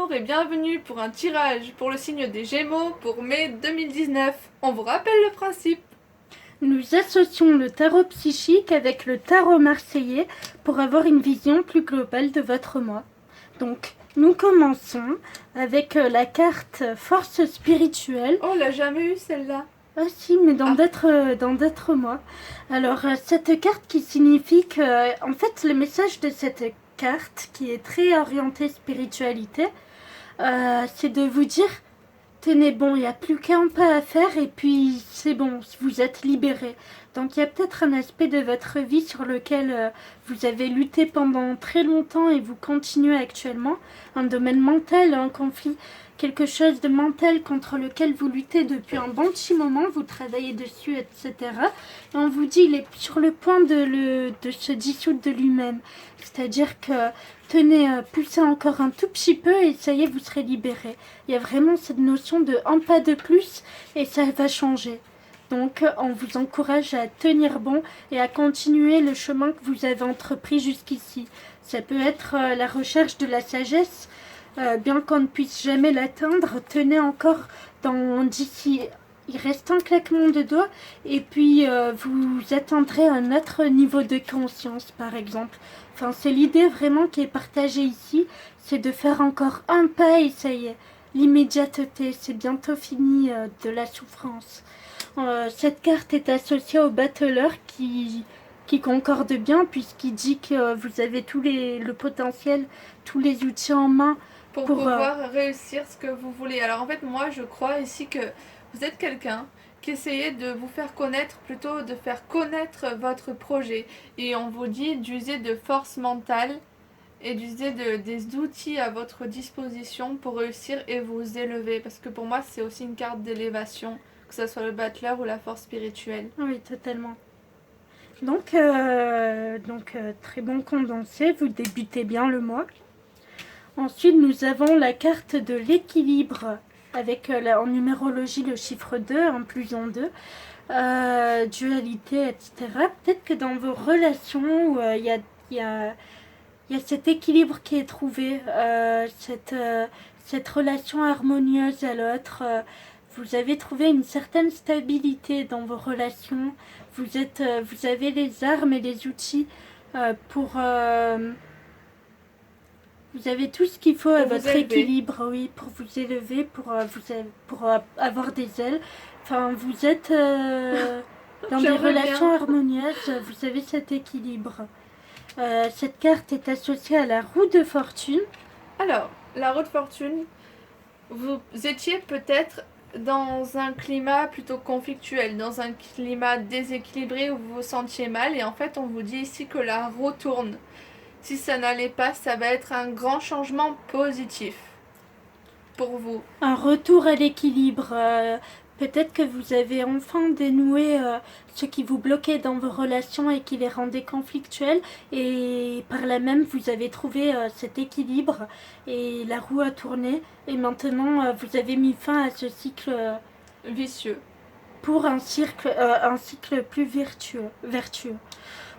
Bonjour et bienvenue pour un tirage pour le signe des Gémeaux pour mai 2019. On vous rappelle le principe. Nous associons le tarot psychique avec le tarot marseillais pour avoir une vision plus globale de votre mois. Donc, nous commençons avec la carte force spirituelle. Oh, on l'a jamais eu celle-là. Ah si, mais dans d'autres mois. Alors, cette carte qui signifie que, en fait, le message de cette carte, qui est très orientée spiritualité, c'est de vous dire, tenez bon, il n'y a plus qu'un pas à faire et puis c'est bon, vous êtes libéré. Donc il y a peut-être un aspect de votre vie sur lequel vous avez lutté pendant très longtemps et vous continuez actuellement. Un domaine mental, un conflit, quelque chose de mental contre lequel vous luttez depuis un bon petit moment, vous travaillez dessus, etc. Et on vous dit, il est sur le point de se dissoudre de lui-même. C'est-à-dire que tenez, poussez encore un tout petit peu et ça y est, vous serez libéré. Il y a vraiment cette notion de un pas de plus et ça va changer. Donc, on vous encourage à tenir bon et à continuer le chemin que vous avez entrepris jusqu'ici. Ça peut être la recherche de la sagesse, bien qu'on ne puisse jamais l'atteindre. Tenez encore d'ici. Il reste un claquement de doigts et puis vous atteindrez un autre niveau de conscience, par exemple. Enfin, c'est l'idée vraiment qui est partagée ici, c'est de faire encore un pas et ça y est. L'immédiateté, c'est bientôt fini de la souffrance. Cette carte est associée au battleur qui concorde bien puisqu'il dit que vous avez le potentiel, tous les outils en main pour pouvoir réussir ce que vous voulez. Alors en fait, moi je crois ici que vous êtes quelqu'un qui essayait de vous faire connaître, plutôt de faire connaître votre projet. Et on vous dit d'user de force mentale et d'user des outils à votre disposition pour réussir et vous élever. Parce que pour moi, c'est aussi une carte d'élévation, que ce soit le battleur ou la force spirituelle. Oui, totalement. Donc très bon condensé, vous débutez bien le mois. Ensuite, nous avons la carte de l'équilibre, avec en numérologie le chiffre 2, 1 plus 1, 2, dualité, etc. Peut-être que dans vos relations, il y a cet équilibre qui est trouvé, cette relation harmonieuse à l'autre. Vous avez trouvé une certaine stabilité dans vos relations. Vous avez les armes et les outils pour... vous avez tout ce qu'il faut à votre équilibre, oui, pour vous élever, pour avoir des ailes. Enfin, vous êtes dans des relations harmonieuses, vous avez cet équilibre. Cette carte est associée à la roue de fortune. Alors, la roue de fortune, vous étiez peut-être dans un climat plutôt conflictuel, dans un climat déséquilibré où vous vous sentiez mal, et en fait on vous dit ici que la roue tourne. Si ça n'allait pas, ça va être un grand changement positif pour vous. Un retour à l'équilibre. Peut-être que vous avez enfin dénoué ce qui vous bloquait dans vos relations et qui les rendait conflictuelles. Et par là même, vous avez trouvé cet équilibre et la roue a tourné. Et maintenant, vous avez mis fin à ce cycle vicieux pour un cycle plus vertueux.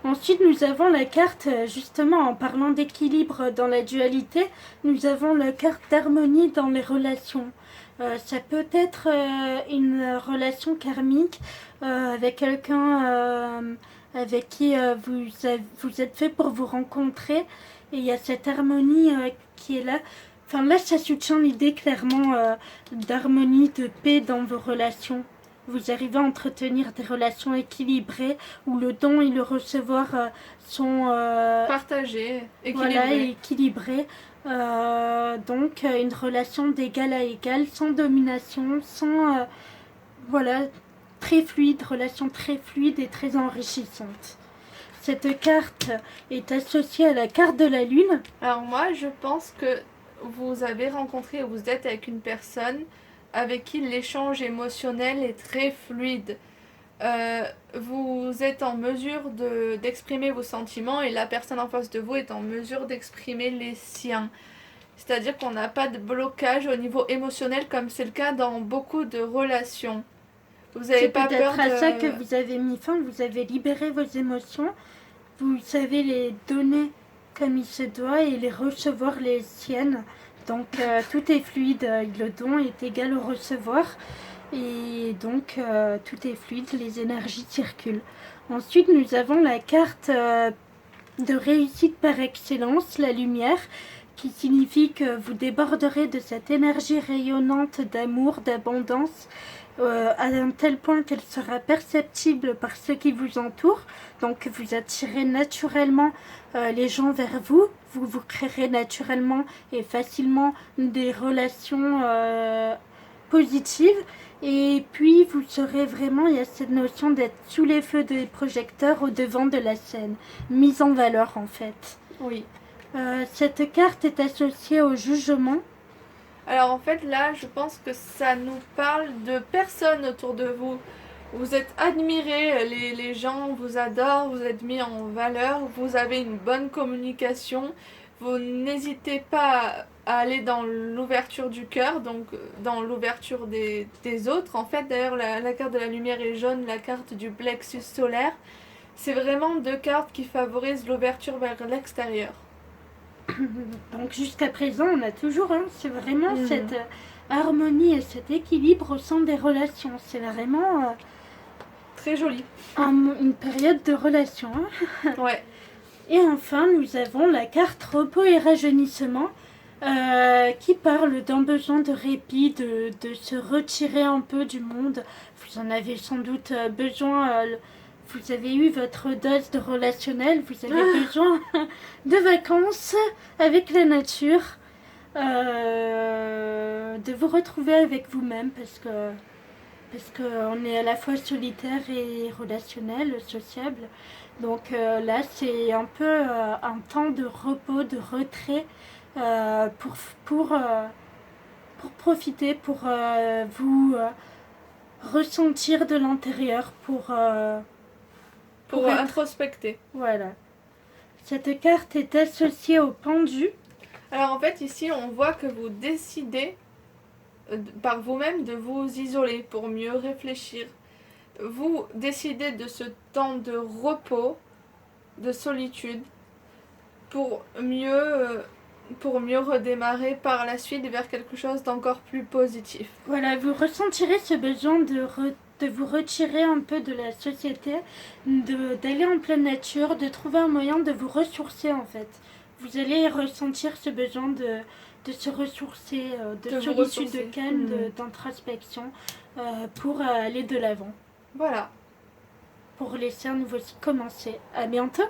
Ensuite, nous avons la carte, justement, en parlant d'équilibre dans la dualité, nous avons la carte d'harmonie dans les relations. Ça peut être une relation karmique avec quelqu'un avec qui vous êtes fait pour vous rencontrer. Et il y a cette harmonie qui est là. Enfin, là, ça soutient l'idée clairement d'harmonie, de paix dans vos relations. Vous arrivez à entretenir des relations équilibrées où le don et le recevoir sont partagés, équilibrés. Voilà, équilibrés. Donc une relation d'égal à égal, sans domination, sans très fluide, relation très fluide et très enrichissante. Cette carte est associée à la carte de la lune. Alors moi, je pense que vous avez rencontré, vous êtes avec une personne avec qui l'échange émotionnel est très fluide. Vous êtes en mesure d'exprimer vos sentiments et la personne en face de vous est en mesure d'exprimer les siens. C'est-à-dire qu'on n'a pas de blocage au niveau émotionnel comme c'est le cas dans beaucoup de relations. Vous n'avez pas peur de... C'est peut-être à ça que vous avez mis fin, vous avez libéré vos émotions, vous savez les donner comme il se doit et les recevoir les siennes Donc tout est fluide, le don est égal au recevoir et donc tout est fluide, les énergies circulent. Ensuite nous avons la carte de réussite par excellence, la lumière, qui signifie que vous déborderez de cette énergie rayonnante d'amour, d'abondance, à un tel point qu'elle sera perceptible par ceux qui vous entourent. Donc vous attirez naturellement les gens vers vous. Vous créerez naturellement et facilement des relations positives. Et puis vous serez vraiment, il y a cette notion d'être sous les feux des projecteurs au devant de la scène, mise en valeur en fait. Oui. Cette carte est associée au jugement. Alors en fait là, je pense que ça nous parle de personnes autour de vous. Vous êtes admirés, les gens vous adorent, vous êtes mis en valeur, vous avez une bonne communication, vous n'hésitez pas à aller dans l'ouverture du cœur, donc dans l'ouverture des autres. En fait, d'ailleurs, la carte de la lumière est jaune, la carte du plexus solaire. C'est vraiment deux cartes qui favorisent l'ouverture vers l'extérieur. Donc jusqu'à présent, on a toujours, c'est vraiment cette harmonie et cet équilibre au sein des relations. C'est vraiment très joli. Une période de relation. Ouais. Et enfin, nous avons la carte repos et rajeunissement qui parle d'un besoin de répit, de se retirer un peu du monde. Vous en avez sans doute besoin. Vous avez eu votre dose de relationnel, vous avez besoin de vacances avec la nature, de vous retrouver avec vous-même parce qu'on est à la fois solitaire et relationnel, sociable. Donc là, c'est un peu un temps de repos, de retrait pour profiter, pour vous ressentir de l'intérieur, pour introspecter. Voilà. Cette carte est associée au pendu. Alors en fait, ici, on voit que vous décidez par vous-même de vous isoler pour mieux réfléchir. Vous décidez de ce temps de repos, de solitude, pour mieux redémarrer par la suite vers quelque chose d'encore plus positif. Voilà, vous ressentirez ce besoin de vous retirer un peu de la société, d'aller en pleine nature, de trouver un moyen de vous ressourcer en fait. Vous allez ressentir ce besoin de se ressourcer, de solitude, de calme, d'introspection pour aller de l'avant. Voilà. Pour laisser un nouveau cycle commencer. À bientôt.